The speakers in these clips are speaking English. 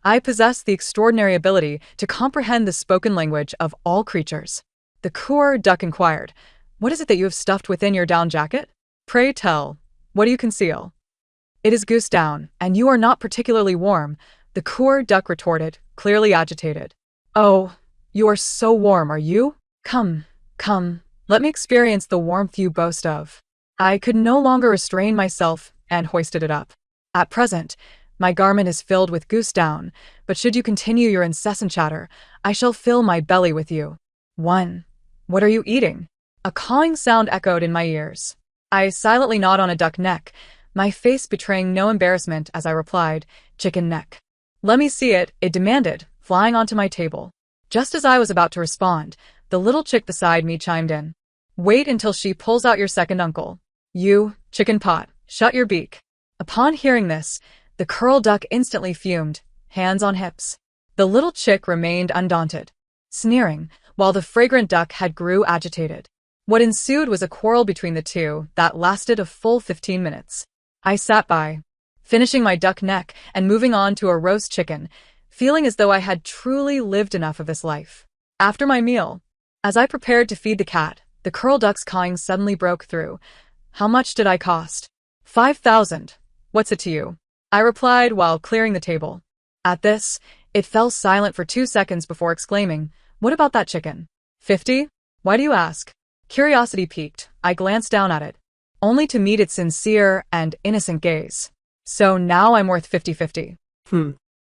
I possess the extraordinary ability to comprehend the spoken language of all creatures. The Coor duck inquired, "What is it that you have stuffed within your down jacket? Pray tell, what do you conceal?" "It is goose down, and you are not particularly warm," the Coor duck retorted, clearly agitated. "Oh, you are so warm, are you? Come, come, let me experience the warmth you boast of." I could no longer restrain myself and hoisted it up. "At present, my garment is filled with goose down, but should you continue your incessant chatter, I shall fill my belly with you." "One. What are you eating?" A cawing sound echoed in my ears. I silently gnawed on a duck neck, my face betraying no embarrassment as I replied, "Chicken neck." "Let me see it," it demanded, flying onto my table. Just as I was about to respond, the little chick beside me chimed in. "Wait until she pulls out your second uncle. You, chicken pot, shut your beak." Upon hearing this, the curl duck instantly fumed, hands on hips. The little chick remained undaunted, sneering, while the fragrant duck head grew agitated. What ensued was a quarrel between the two that lasted a full 15 minutes. I sat by, finishing my duck neck and moving on to a roast chicken, feeling as though I had truly lived enough of this life. After my meal, as I prepared to feed the cat, the curl duck's cawing suddenly broke through. "How much did I cost?" 5,000. "What's it to you?" I replied while clearing the table. At this, it fell silent for 2 seconds before exclaiming, "What about that chicken?" 50? "Why do you ask?" Curiosity piqued, I glanced down at it, only to meet its sincere and innocent gaze. "So now I'm worth 50-50.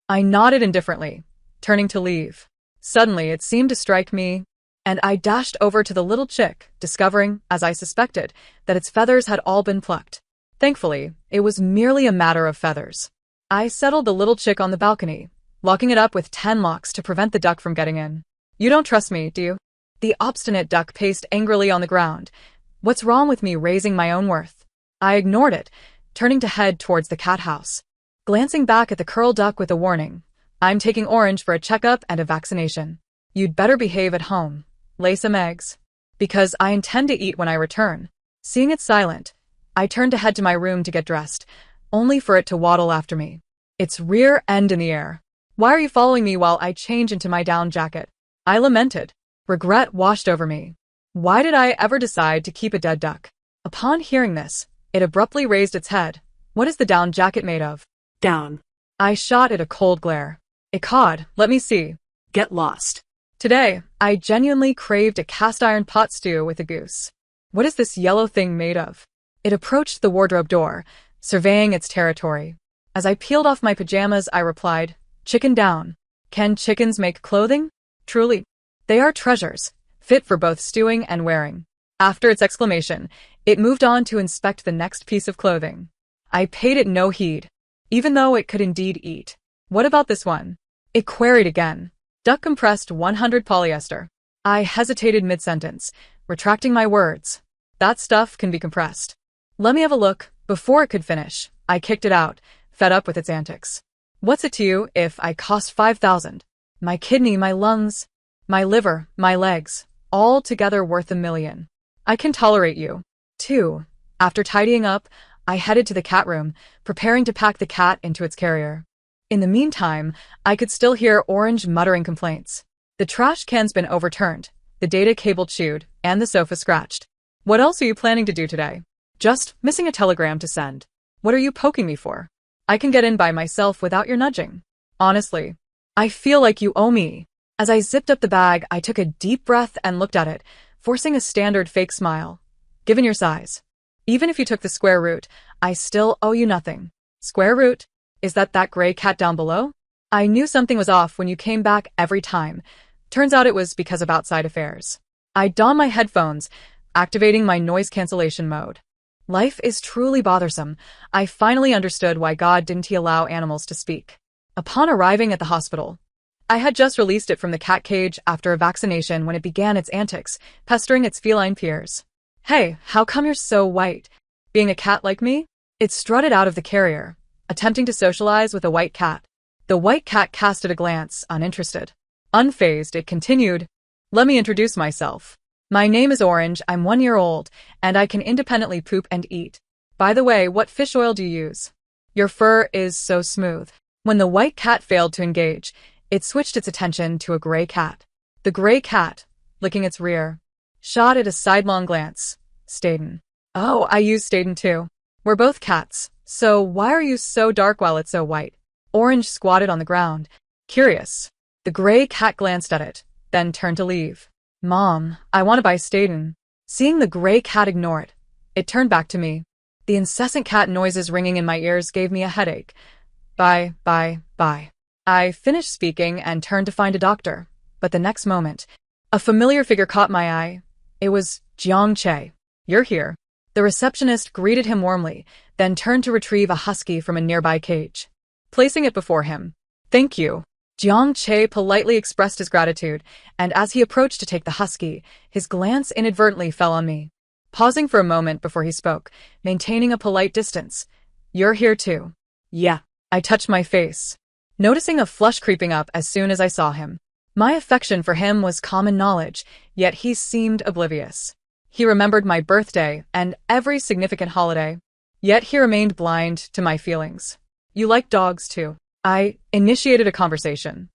I nodded indifferently, turning to leave. Suddenly, it seemed to strike me, and I dashed over to the little chick, discovering, as I suspected, that its feathers had all been plucked. Thankfully, it was merely a matter of feathers. I settled the little chick on the balcony, locking it up with 10 locks to prevent the duck from getting in. "You don't trust me, do you?" The obstinate duck paced angrily on the ground. What's wrong with me raising my own worth? I ignored it, turning to head towards the cat house. Glancing back at the curl duck with a warning, "I'm taking Orange for a checkup and a vaccination. You'd better behave at home. Lay some eggs. Because I intend to eat when I return." Seeing it silent, I turned to head to my room to get dressed, only for it to waddle after me, its rear end in the air. "Why are you following me while I change into my down jacket?" I lamented. Regret washed over me. Why did I ever decide to keep a dead duck? Upon hearing this, it abruptly raised its head. "What is the down jacket made of?" Down. I shot it a cold glare. It cawed, "Let me see." Get lost. Today, I genuinely craved a cast-iron pot stew with a goose. "What is this yellow thing made of?" It approached the wardrobe door, surveying its territory. As I peeled off my pajamas, I replied, "Chicken down. Can chickens make clothing?" "Truly. They are treasures, fit for both stewing and wearing." After its exclamation, it moved on to inspect the next piece of clothing. I paid it no heed, even though it could indeed eat. "What about this one?" It queried again. "Duck compressed 100 polyester." I hesitated mid-sentence, retracting my words. "That stuff can be compressed." "Let me have a look." Before it could finish, I kicked it out, fed up with its antics. "What's it to you if I cost 5,000? My kidney, my lungs, my liver, my legs, all together worth $1 million. I can tolerate you." 2. After tidying up, I headed to the cat room, preparing to pack the cat into its carrier. In the meantime, I could still hear Orange muttering complaints. The trash can's been overturned, the data cable chewed, and the sofa scratched. "What else are you planning to do today?" "Just missing a telegram to send." "What are you poking me for? I can get in by myself without your nudging." "Honestly, I feel like you owe me." As I zipped up the bag, I took a deep breath and looked at it, forcing a standard fake smile. "Given your size, even if you took the square root, I still owe you nothing." "Square root? Is that gray cat down below?" I knew something was off when you came back every time. Turns out it was because of outside affairs. I donned my headphones, activating my noise cancellation mode. Life is truly bothersome. I finally understood why God didn't allow animals to speak. Upon arriving at the hospital, I had just released it from the cat cage after a vaccination when it began its antics, pestering its feline peers. "Hey, how come you're so white? Being a cat like me?" It strutted out of the carrier, attempting to socialize with a white cat. The white cat casted a glance, uninterested. Unfazed, it continued, "Let me introduce myself. My name is Orange, I'm 1 year old, and I can independently poop and eat. By the way, what fish oil do you use? Your fur is so smooth." When the white cat failed to engage, it switched its attention to a gray cat. The gray cat, licking its rear, shot it a sidelong glance. Staden. Oh, I use Staden too. We're both cats, so why are you so dark while it's so white? Orange squatted on the ground, curious. The gray cat glanced at it, then turned to leave. Mom, I want to buy Staden. Seeing the gray cat ignore it turned back to me. The incessant cat noises ringing in my ears gave me a headache. Bye. I finished speaking and turned to find a doctor, but the next moment, a familiar figure caught my eye. It was Jiang Che. You're here. The receptionist greeted him warmly, then turned to retrieve a husky from a nearby cage. Placing it before him. Thank you. Jiang Che politely expressed his gratitude, and as he approached to take the husky, his glance inadvertently fell on me. Pausing for a moment before he spoke, maintaining a polite distance. You're here too. Yeah. I touched my face, noticing a flush creeping up as soon as I saw him. My affection for him was common knowledge, yet he seemed oblivious. He remembered my birthday and every significant holiday, yet he remained blind to my feelings. You like dogs too? I initiated a conversation.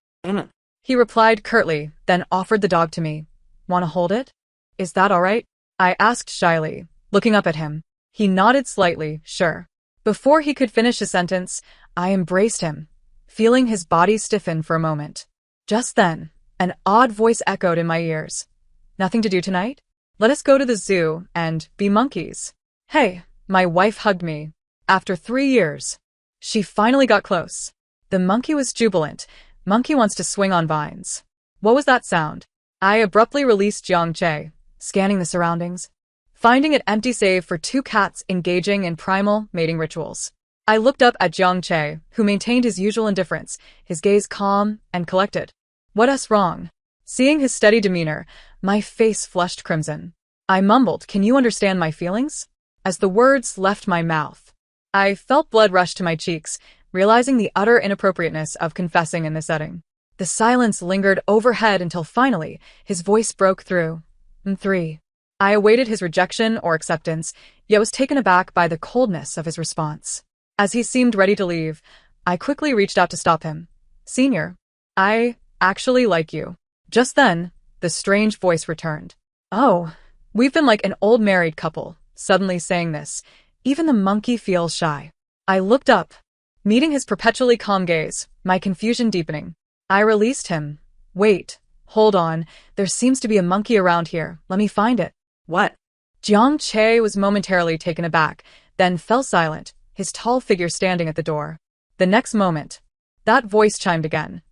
He replied curtly, then offered the dog to me. Want to hold it? Is that all right? I asked shyly, looking up at him. He nodded slightly, sure. Before he could finish his sentence, I embraced him, feeling his body stiffen for a moment. Just then, an odd voice echoed in my ears. Nothing to do tonight? Let us go to the zoo and be monkeys. Hey, my wife hugged me. After 3 years, she finally got close. The monkey was jubilant. Monkey wants to swing on vines. What was that sound? I abruptly released Jiang Che, scanning the surroundings, finding it empty save for 2 cats engaging in primal mating rituals. I looked up at Jiang Che, who maintained his usual indifference, his gaze calm and collected. What's wrong? Seeing his steady demeanor, my face flushed crimson. I mumbled, can you understand my feelings? As the words left my mouth, I felt blood rush to my cheeks, realizing the utter inappropriateness of confessing in this setting. The silence lingered overhead until finally, his voice broke through. 3. I awaited his rejection or acceptance, yet was taken aback by the coldness of his response. As he seemed ready to leave, I quickly reached out to stop him. Senior, I actually like you. Just then, the strange voice returned. Oh, we've been like an old married couple, suddenly saying this. Even the monkey feels shy. I looked up, meeting his perpetually calm gaze, my confusion deepening. I released him. Wait, hold on, there seems to be a monkey around here, let me find it. What? Jiang Che was momentarily taken aback, then fell silent, his tall figure standing at the door. The next moment, that voice chimed again.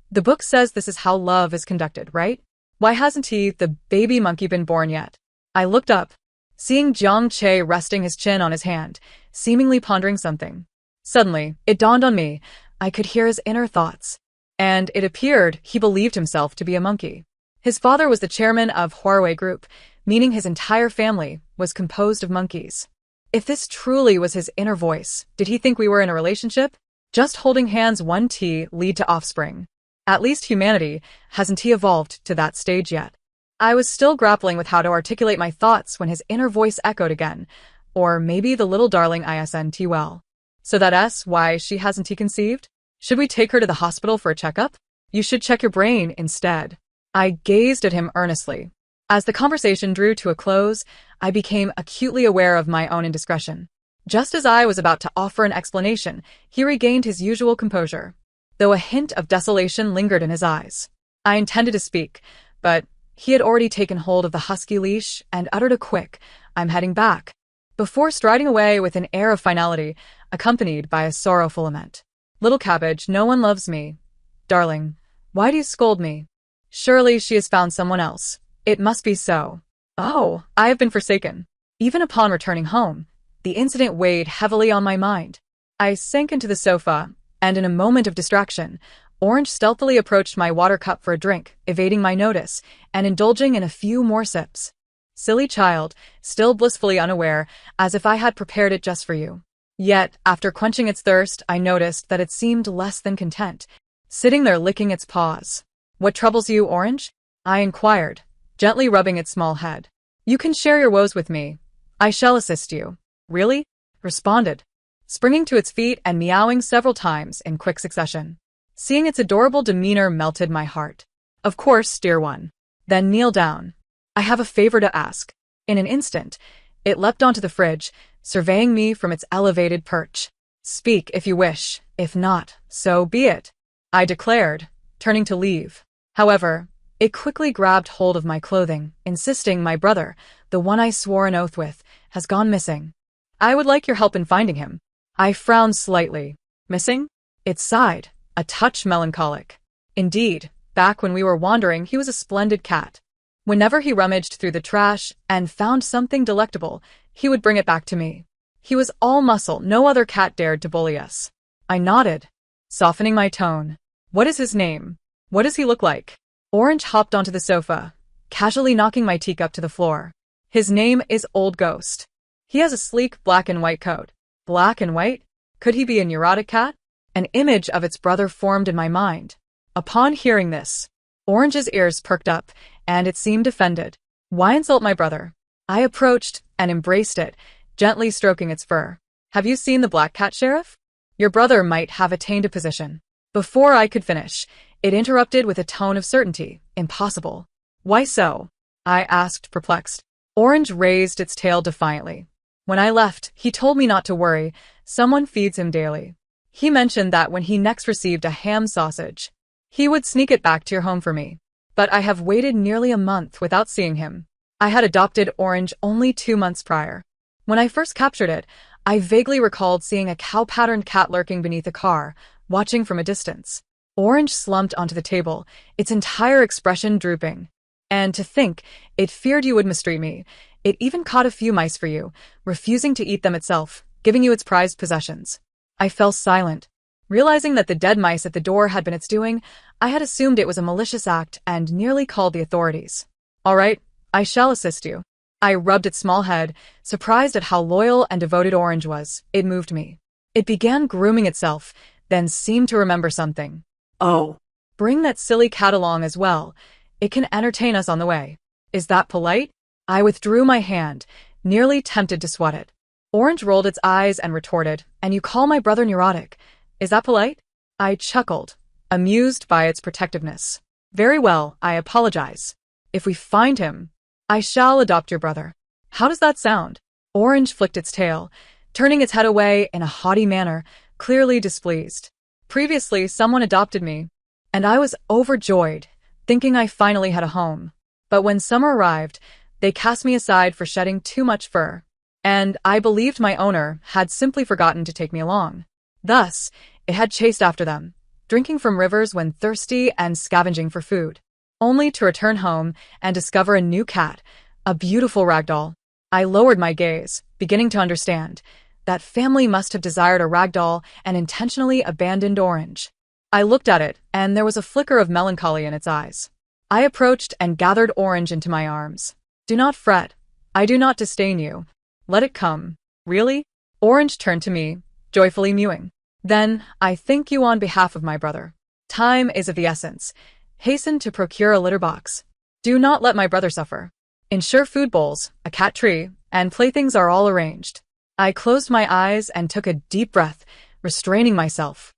The book says this is how love is conducted, right? Why hasn't the baby monkey, been born yet? I looked up, seeing Jiang Che resting his chin on his hand, seemingly pondering something. Suddenly, it dawned on me, I could hear his inner thoughts. And it appeared he believed himself to be a monkey. His father was the chairman of Huawei Group, meaning his entire family was composed of monkeys. If this truly was his inner voice, did he think we were in a relationship? Just holding hands won't lead to offspring. At least humanity hasn't evolved to that stage yet. I was still grappling with how to articulate my thoughts when his inner voice echoed again. Or maybe the little darling isn't well. So that's why she hasn't conceived? Should we take her to the hospital for a checkup? You should check your brain instead. I gazed at him earnestly. As the conversation drew to a close, I became acutely aware of my own indiscretion. Just as I was about to offer an explanation, he regained his usual composure, though a hint of desolation lingered in his eyes. I intended to speak, but he had already taken hold of the husky leash and uttered a quick, I'm heading back, before striding away with an air of finality, accompanied by a sorrowful lament. Little cabbage, no one loves me. Darling, why do you scold me? Surely she has found someone else. It must be so. Oh, I have been forsaken. Even upon returning home, the incident weighed heavily on my mind. I sank into the sofa, and in a moment of distraction, Orange stealthily approached my water cup for a drink, evading my notice, and indulging in a few more sips. Silly child, still blissfully unaware, as if I had prepared it just for you. Yet, after quenching its thirst, I noticed that it seemed less than content, sitting there licking its paws. What troubles you, Orange? I inquired, gently rubbing its small head. You can share your woes with me. I shall assist you. Really? Responded. springing to its feet and meowing several times in quick succession. Seeing its adorable demeanor melted my heart. Of course, dear one. Then kneel down. I have a favor to ask. In an instant, it leapt onto the fridge, surveying me from its elevated perch. Speak if you wish, if not, so be it, I declared, turning to leave. However, it quickly grabbed hold of my clothing, insisting my brother, the one I swore an oath with, has gone missing. I would like your help in finding him. I frowned slightly. Missing? It sighed, a touch melancholic. Indeed, back when we were wandering, he was a splendid cat. Whenever he rummaged through the trash and found something delectable, he would bring it back to me. He was all muscle, no other cat dared to bully us. I nodded, softening my tone. What is his name? What does he look like? Orange hopped onto the sofa, casually knocking my teacup to the floor. His name is Old Ghost. He has a sleek black and white coat. Black and white? Could he be a neurotic cat? An image of its brother formed in my mind. Upon hearing this, Orange's ears perked up, and it seemed offended. Why insult my brother? I approached and embraced it, gently stroking its fur. Have you seen the black cat, Sheriff? Your brother might have attained a position. Before I could finish, it interrupted with a tone of certainty. Impossible. Why so? I asked, perplexed. Orange raised its tail defiantly. When I left, he told me not to worry. Someone feeds him daily. He mentioned that when he next received a ham sausage, he would sneak it back to your home for me. But I have waited nearly a month without seeing him. I had adopted Orange only 2 months prior. When I first captured it, I vaguely recalled seeing a cow-patterned cat lurking beneath a car, watching from a distance. Orange slumped onto the table, its entire expression drooping. And to think, it feared you would mistreat me. It even caught a few mice for you, refusing to eat them itself, giving you its prized possessions. I fell silent. Realizing that the dead mice at the door had been its doing, I had assumed it was a malicious act and nearly called the authorities. All right, I shall assist you. I rubbed its small head, surprised at how loyal and devoted Orange was. It moved me. It began grooming itself, then seemed to remember something. Oh, bring that silly cat along as well. It can entertain us on the way. Is that polite? I withdrew my hand, nearly tempted to swat it. Orange rolled its eyes and retorted, and you call my brother neurotic. Is that polite? I chuckled, amused by its protectiveness. Very well, I apologize. If we find him, I shall adopt your brother. How does that sound? Orange flicked its tail, turning its head away in a haughty manner, clearly displeased. Previously, someone adopted me, and I was overjoyed, thinking I finally had a home. But when summer arrived, they cast me aside for shedding too much fur, and I believed my owner had simply forgotten to take me along. Thus, it had chased after them, drinking from rivers when thirsty and scavenging for food, only to return home and discover a new cat, a beautiful ragdoll. I lowered my gaze, beginning to understand. That family must have desired a ragdoll and intentionally abandoned Orange. I looked at it, and there was a flicker of melancholy in its eyes. I approached and gathered Orange into my arms. Do not fret. I do not disdain you. Let it come. Really? Orange turned to me, joyfully mewing. Then, I thank you on behalf of my brother. Time is of the essence. Hasten to procure a litter box. Do not let my brother suffer. Ensure food bowls, a cat tree, and playthings are all arranged. I closed my eyes and took a deep breath, restraining myself.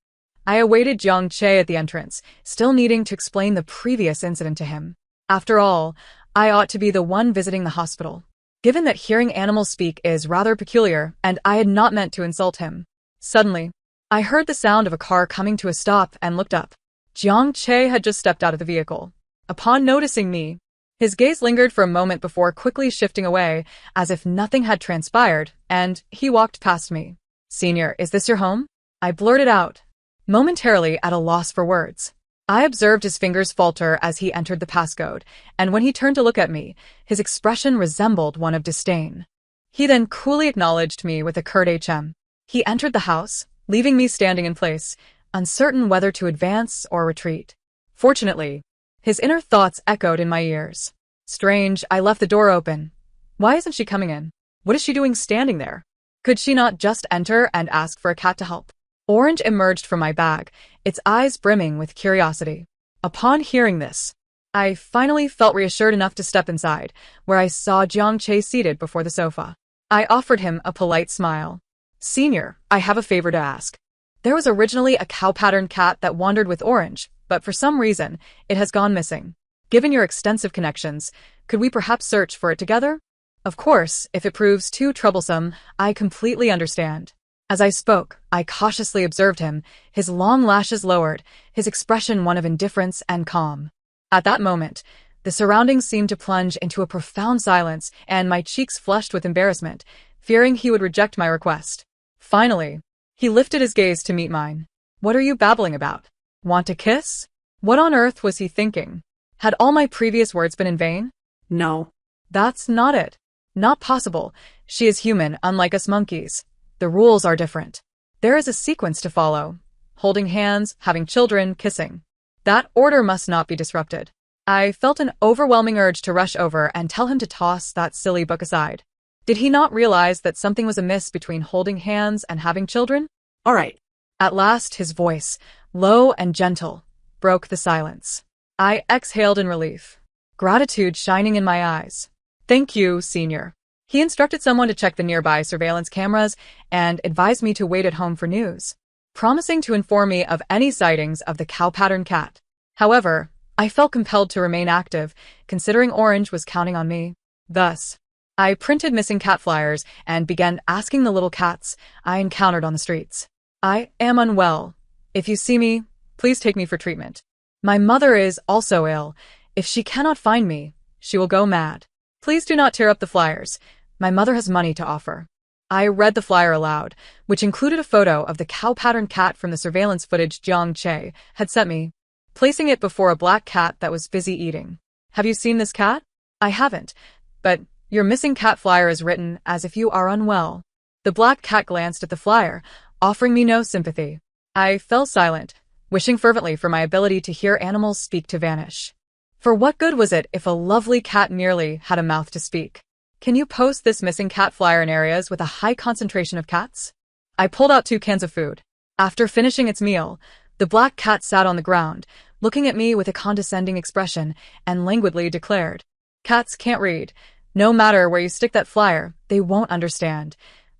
I awaited Jiang Che at the entrance, still needing to explain the previous incident to him. After all, I ought to be the one visiting the hospital. Given that hearing animals speak is rather peculiar, and I had not meant to insult him. Suddenly, I heard the sound of a car coming to a stop and looked up. Jiang Che had just stepped out of the vehicle. Upon noticing me, his gaze lingered for a moment before quickly shifting away, as if nothing had transpired, and he walked past me. Senior, is this your home? I blurted out, momentarily at a loss for words. I observed his fingers falter as he entered the passcode, and when he turned to look at me, his expression resembled one of disdain. He then coolly acknowledged me with a curt HM. He entered the house, leaving me standing in place, uncertain whether to advance or retreat. Fortunately, his inner thoughts echoed in my ears. Strange, I left the door open. Why isn't she coming in? What is she doing standing there? Could she not just enter and ask for a cat to help? Orange emerged from my bag, its eyes brimming with curiosity. Upon hearing this, I finally felt reassured enough to step inside, where I saw Jiang Che seated before the sofa. I offered him a polite smile. Senior, I have a favor to ask. There was originally a cow-patterned cat that wandered with Orange, but for some reason, it has gone missing. Given your extensive connections, could we perhaps search for it together? Of course, if it proves too troublesome, I completely understand. As I spoke, I cautiously observed him, his long lashes lowered, his expression one of indifference and calm. At that moment, the surroundings seemed to plunge into a profound silence, and my cheeks flushed with embarrassment, fearing he would reject my request. Finally, he lifted his gaze to meet mine. What are you babbling about? Want a kiss? What on earth was he thinking? Had all my previous words been in vain? No. That's not it. Not possible. She is human, unlike us monkeys. The rules are different. There is a sequence to follow. Holding hands, having children, kissing. That order must not be disrupted. I felt an overwhelming urge to rush over and tell him to toss that silly book aside. Did he not realize that something was amiss between holding hands and having children? All right. At last, his voice, low and gentle, broke the silence. I exhaled in relief, gratitude shining in my eyes. Thank you, Senior. He instructed someone to check the nearby surveillance cameras and advised me to wait at home for news, promising to inform me of any sightings of the cow-patterned cat. However, I felt compelled to remain active, considering Orange was counting on me. Thus, I printed missing cat flyers and began asking the little cats I encountered on the streets. I am unwell. If you see me, please take me for treatment. My mother is also ill. If she cannot find me, she will go mad. Please do not tear up the flyers. My mother has money to offer. I read the flyer aloud, which included a photo of the cow-patterned cat from the surveillance footage Jiang Che had sent me, placing it before a black cat that was busy eating. Have you seen this cat? I haven't, but your missing cat flyer is written as if you are unwell. The black cat glanced at the flyer, offering me no sympathy. I fell silent, wishing fervently for my ability to hear animals speak to vanish. For what good was it if a lovely cat merely had a mouth to speak? Can you post this missing cat flyer in areas with a high concentration of cats? I pulled out 2 cans of food. After finishing its meal, the black cat sat on the ground, looking at me with a condescending expression, and languidly declared, "Cats can't read. No matter where you stick that flyer, they won't understand.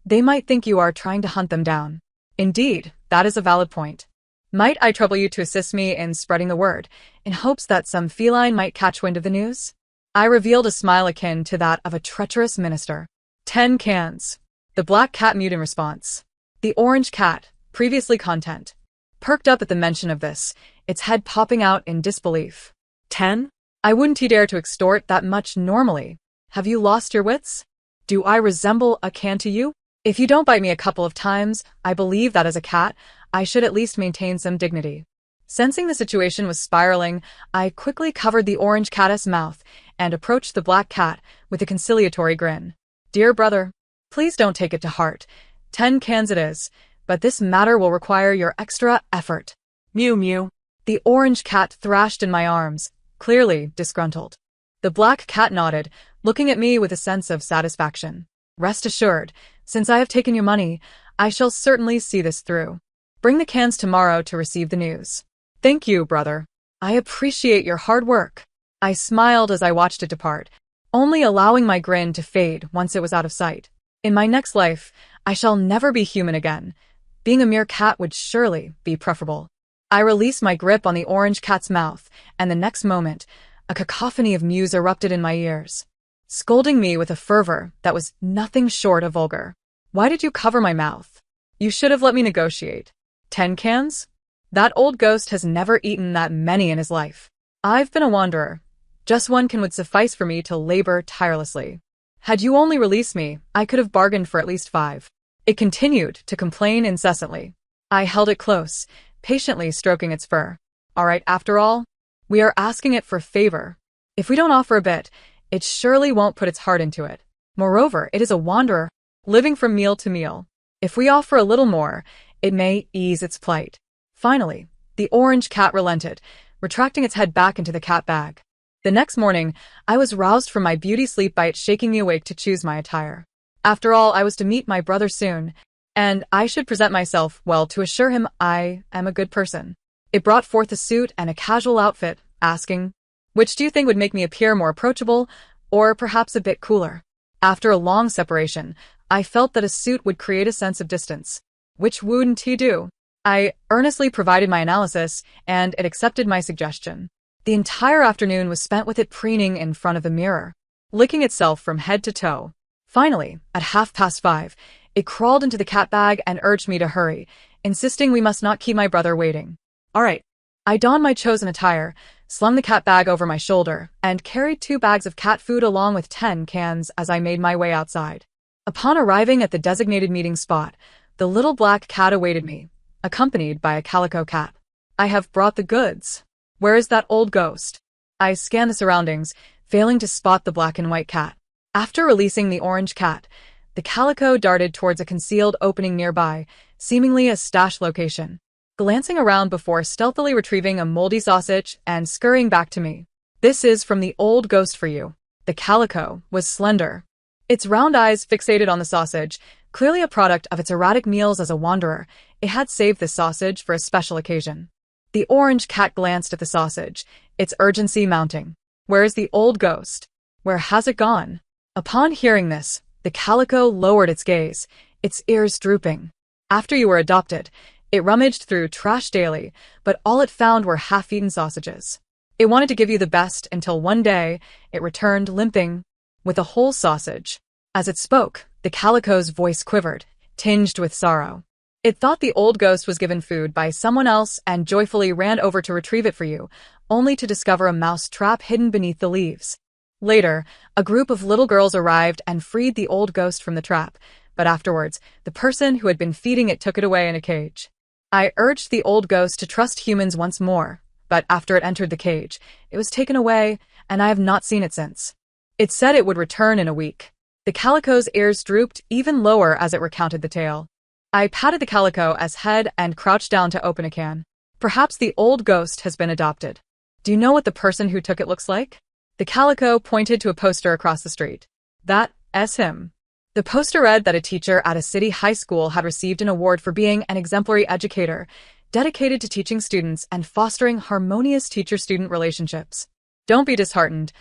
They might think you are trying to hunt them down." Indeed, that is a valid point. Might I trouble you to assist me in spreading the word, in hopes that some feline might catch wind of the news? I revealed a smile akin to that of a treacherous minister. 10 cans. The black cat mewed in response. The orange cat, previously content, perked up at the mention of this, its head popping out in disbelief. 10? I wouldn't dare to extort that much normally. Have you lost your wits? Do I resemble a can to you? If you don't bite me a couple of times, I believe that as a cat, I should at least maintain some dignity. Sensing the situation was spiraling, I quickly covered the orange cat's mouth and approached the black cat with a conciliatory grin. Dear brother, please don't take it to heart. 10 cans it is, but this matter will require your extra effort. Mew mew. The orange cat thrashed in my arms, clearly disgruntled. The black cat nodded, looking at me with a sense of satisfaction. Rest assured, since I have taken your money, I shall certainly see this through. Bring the cans tomorrow to receive the news. Thank you, brother. I appreciate your hard work. I smiled as I watched it depart, only allowing my grin to fade once it was out of sight. In my next life, I shall never be human again. Being a mere cat would surely be preferable. I released my grip on the orange cat's mouth, and the next moment, a cacophony of mews erupted in my ears, scolding me with a fervor that was nothing short of vulgar. Why did you cover my mouth? You should have let me negotiate. 10 cans? That old ghost has never eaten that many in his life. I've been a wanderer. Just 1 can would suffice for me to labor tirelessly. Had you only released me, I could have bargained for at least 5. It continued to complain incessantly. I held it close, patiently stroking its fur. All right, after all, we are asking it for a favor. If we don't offer a bit, it surely won't put its heart into it. Moreover, it is a wanderer, living from meal to meal. If we offer a little more, it may ease its plight. Finally, the orange cat relented, retracting its head back into the cat bag. The next morning, I was roused from my beauty sleep by it shaking me awake to choose my attire. After all, I was to meet my brother soon, and I should present myself well to assure him I am a good person. It brought forth a suit and a casual outfit, asking, "Which do you think would make me appear more approachable, or perhaps a bit cooler?" After a long separation, I felt that a suit would create a sense of distance. Which wouldn't he do? I earnestly provided my analysis, and it accepted my suggestion. The entire afternoon was spent with it preening in front of the mirror, licking itself from head to toe. Finally, at 5:30, it crawled into the cat bag and urged me to hurry, insisting we must not keep my brother waiting. All right. I donned my chosen attire, slung the cat bag over my shoulder, and carried 2 bags of cat food along with 10 cans as I made my way outside. Upon arriving at the designated meeting spot, the little black cat awaited me, accompanied by a calico cat. I have brought the goods. Where is that old ghost? I scanned the surroundings, failing to spot the black and white cat. After releasing the orange cat, the calico darted towards a concealed opening nearby, seemingly a stash location, glancing around before stealthily retrieving a moldy sausage and scurrying back to me. This is from the old ghost for you. The calico was slender. Its round eyes fixated on the sausage, clearly a product of its erratic meals as a wanderer. It had saved the sausage for a special occasion. The orange cat glanced at the sausage, its urgency mounting. Where is the old ghost? Where has it gone? Upon hearing this, the calico lowered its gaze, its ears drooping. After you were adopted, it rummaged through trash daily, but all it found were half-eaten sausages. It wanted to give you the best until one day, it returned limping, with a whole sausage. As it spoke, the calico's voice quivered, tinged with sorrow. It thought the old ghost was given food by someone else and joyfully ran over to retrieve it for you, only to discover a mouse trap hidden beneath the leaves. Later, a group of little girls arrived and freed the old ghost from the trap, but afterwards, the person who had been feeding it took it away in a cage. I urged the old ghost to trust humans once more, but after it entered the cage, it was taken away, and I have not seen it since. It said it would return in a week. The calico's ears drooped even lower as it recounted the tale. I patted the calico as head and crouched down to open a can. Perhaps the old ghost has been adopted. Do you know what the person who took it looks like? The calico pointed to a poster across the street. That's him. The poster read that a teacher at a city high school had received an award for being an exemplary educator, dedicated to teaching students and fostering harmonious teacher-student relationships. Don't be disheartened.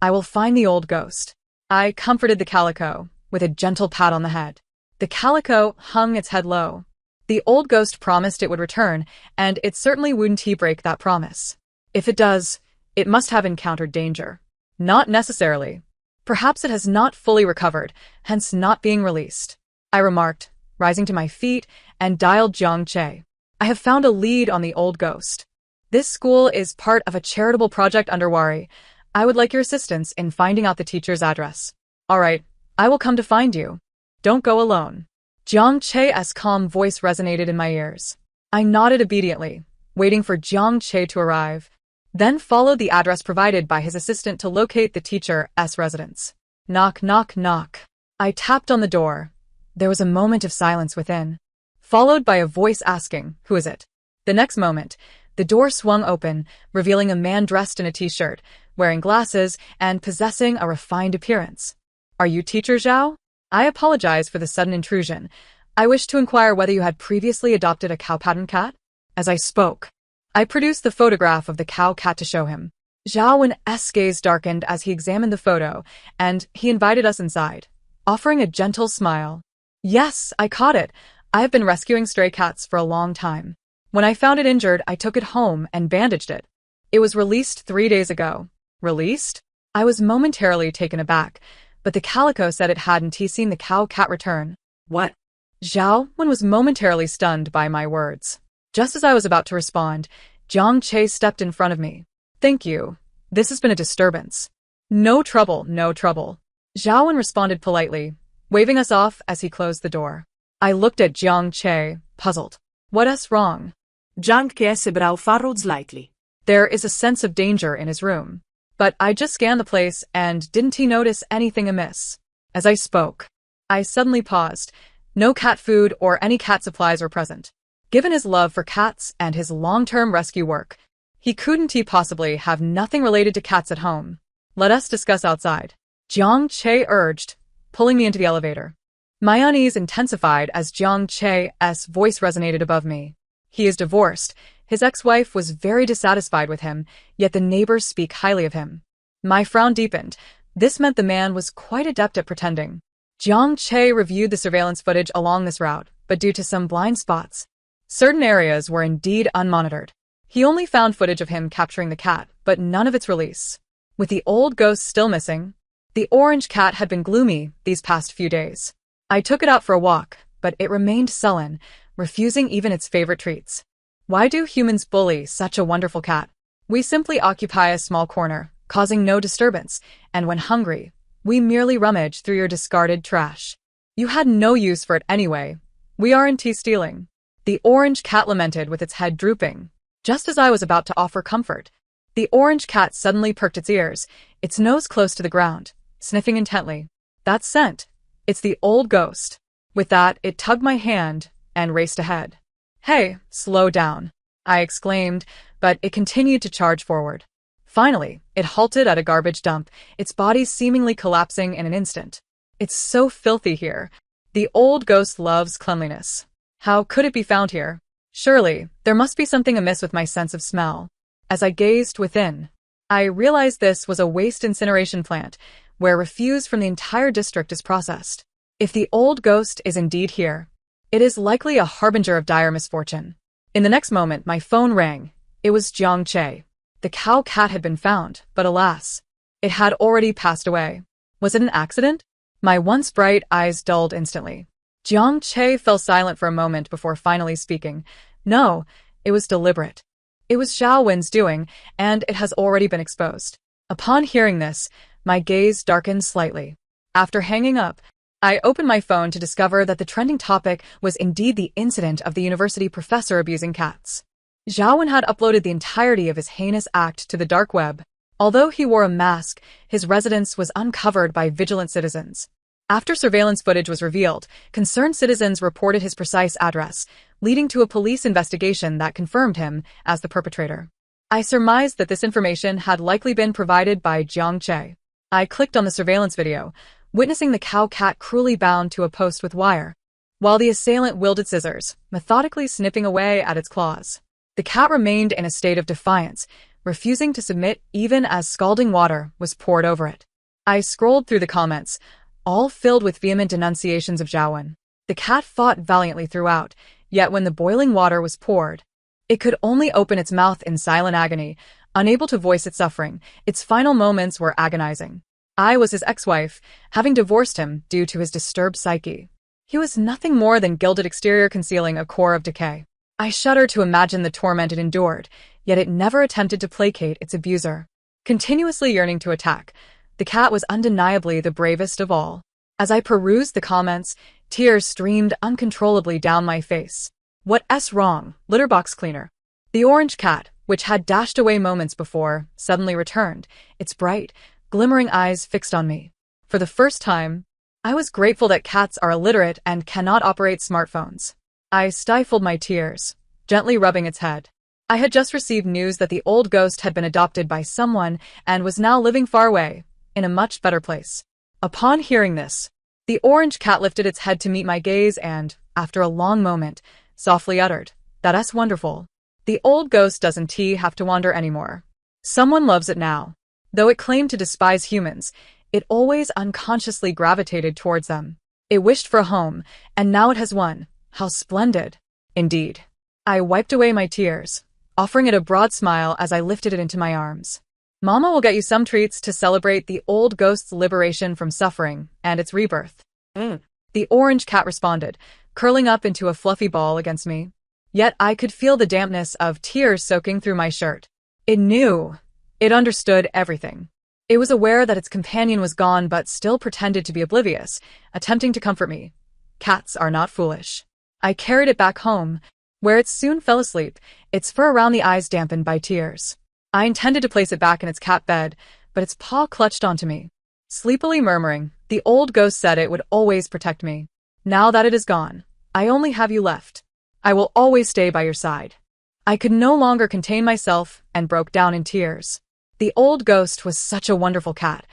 I will find the old ghost. I comforted the calico with a gentle pat on the head. The calico hung its head low. The old ghost promised it would return, and it certainly wouldn't break that promise. If it does, it must have encountered danger. Not necessarily. Perhaps it has not fully recovered, hence not being released. I remarked, rising to my feet, and dialed Jiang Che. I have found a lead on the old ghost. This school is part of a charitable project under Wari. I would like your assistance in finding out the teacher's address. All right, I will come to find you. Don't go alone. Jiang Che's calm voice resonated in my ears. I nodded obediently, waiting for Jiang Che to arrive, then followed the address provided by his assistant to locate the teacher's residence. Knock, knock, knock. I tapped on the door. There was a moment of silence within, followed by a voice asking, "Who is it?" The next moment, the door swung open, revealing a man dressed in a t-shirt, wearing glasses, and possessing a refined appearance. "Are you Teacher Zhao? I apologize for the sudden intrusion. I wish to inquire whether you had previously adopted a cow pattern cat?" As I spoke, I produced the photograph of the cow cat to show him. Zhao's gaze darkened as he examined the photo, and he invited us inside, offering a gentle smile. "Yes, I caught it. I have been rescuing stray cats for a long time. When I found it injured, I took it home and bandaged it. It was released 3 days ago." Released? I was momentarily taken aback, but the calico said it hadn't seen the cow cat return. What? Zhao Wen was momentarily stunned by my words. Just as I was about to respond, Jiang Che stepped in front of me. "Thank you. This has been a disturbance." "No trouble, no trouble." Zhao Wen responded politely, waving us off as he closed the door. I looked at Jiang Che, puzzled. What's wrong? Jiang Che sebrau furrowed slightly. There is a sense of danger in his room. But I just scanned the place and didn't he notice anything amiss? As I spoke, I suddenly paused. No cat food or any cat supplies were present. Given his love for cats and his long-term rescue work, he couldn't possibly have nothing related to cats at home. "Let us discuss outside," Jiang Che urged, pulling me into the elevator. My unease intensified as Jiang Che's voice resonated above me. He is divorced. His ex-wife was very dissatisfied with him, yet the neighbors speak highly of him. My frown deepened. This meant the man was quite adept at pretending. Jiang Che reviewed the surveillance footage along this route, but due to some blind spots, certain areas were indeed unmonitored. He only found footage of him capturing the cat, but none of its release. With the old ghost still missing, the orange cat had been gloomy these past few days. I took it out for a walk, but it remained sullen, refusing even its favorite treats. Why do humans bully such a wonderful cat? We simply occupy a small corner, causing no disturbance, and when hungry, we merely rummage through your discarded trash. You had no use for it anyway. We aren't stealing. The orange cat lamented with its head drooping. Just as I was about to offer comfort, the orange cat suddenly perked its ears, its nose close to the ground, sniffing intently. That scent. It's the old ghost. With that, it tugged my hand and raced ahead. Hey, slow down, I exclaimed, but it continued to charge forward. Finally, it halted at a garbage dump, its body seemingly collapsing in an instant. It's so filthy here. The old ghost loves cleanliness. How could it be found here? Surely, there must be something amiss with my sense of smell. As I gazed within, I realized this was a waste incineration plant, where refuse from the entire district is processed. If the old ghost is indeed here, it is likely a harbinger of dire misfortune. In the next moment, my phone rang. It was Jiang Che. The cow cat had been found, but alas, it had already passed away. Was it an accident? My once bright eyes dulled instantly. Jiang Che fell silent for a moment before finally speaking. No, it was deliberate. It was Xiao Wen's doing, and it has already been exposed. Upon hearing this, my gaze darkened slightly. After hanging up, I opened my phone to discover that the trending topic was indeed the incident of the university professor abusing cats. Xiao Wen had uploaded the entirety of his heinous act to the dark web. Although he wore a mask, his residence was uncovered by vigilant citizens. After surveillance footage was revealed, concerned citizens reported his precise address, leading to a police investigation that confirmed him as the perpetrator. I surmised that this information had likely been provided by Jiang Che. I clicked on the surveillance video, witnessing the cow cat cruelly bound to a post with wire, while the assailant wielded scissors, methodically snipping away at its claws. The cat remained in a state of defiance, refusing to submit even as scalding water was poured over it. I scrolled through the comments, all filled with vehement denunciations of Xiao Wen. The cat fought valiantly throughout, yet when the boiling water was poured, it could only open its mouth in silent agony, unable to voice its suffering. Its final moments were agonizing. I was his ex-wife, having divorced him due to his disturbed psyche. He was nothing more than gilded exterior concealing a core of decay. I shudder to imagine the torment it endured, yet it never attempted to placate its abuser. Continuously yearning to attack, the cat was undeniably the bravest of all. As I perused the comments, tears streamed uncontrollably down my face. What's wrong, litterbox cleaner? The orange cat, which had dashed away moments before, suddenly returned, its bright, glimmering eyes fixed on me. For the first time, I was grateful that cats are illiterate and cannot operate smartphones. I stifled my tears, gently rubbing its head. I had just received news that the old ghost had been adopted by someone and was now living far away, in a much better place. Upon hearing this, the orange cat lifted its head to meet my gaze and, after a long moment, softly uttered, "That's wonderful. The old ghost doesn't have to wander anymore. Someone loves it now." Though it claimed to despise humans, it always unconsciously gravitated towards them. It wished for a home, and now it has one. How splendid. Indeed. I wiped away my tears, offering it a broad smile as I lifted it into my arms. Mama will get you some treats to celebrate the old ghost's liberation from suffering and its rebirth. The orange cat responded, curling up into a fluffy ball against me. Yet I could feel the dampness of tears soaking through my shirt. It knew. It understood everything. It was aware that its companion was gone but still pretended to be oblivious, attempting to comfort me. Cats are not foolish. I carried it back home, where it soon fell asleep, its fur around the eyes dampened by tears. I intended to place it back in its cat bed, but its paw clutched onto me. Sleepily murmuring, the old ghost said it would always protect me. Now that it is gone, I only have you left. I will always stay by your side. I could no longer contain myself and broke down in tears. The old ghost was such a wonderful cat,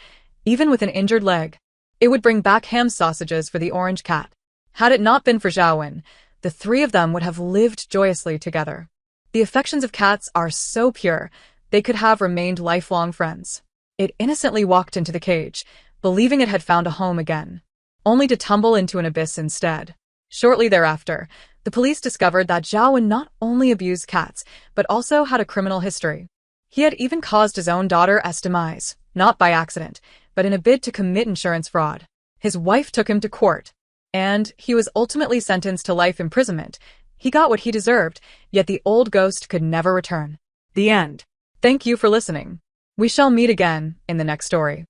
even with an injured leg. It would bring back ham sausages for the orange cat. Had it not been for Xiao Wen, the three of them would have lived joyously together. The affections of cats are so pure, they could have remained lifelong friends. It innocently walked into the cage, believing it had found a home again. only to tumble into an abyss instead. Shortly thereafter, the police discovered that Zhao not only abused cats, but also had a criminal history. He had even caused his own daughter's demise, not by accident, but in a bid to commit insurance fraud. His wife took him to court, and he was ultimately sentenced to life imprisonment. He got what he deserved, yet the old ghost could never return. The end. Thank you for listening. We shall meet again in the next story.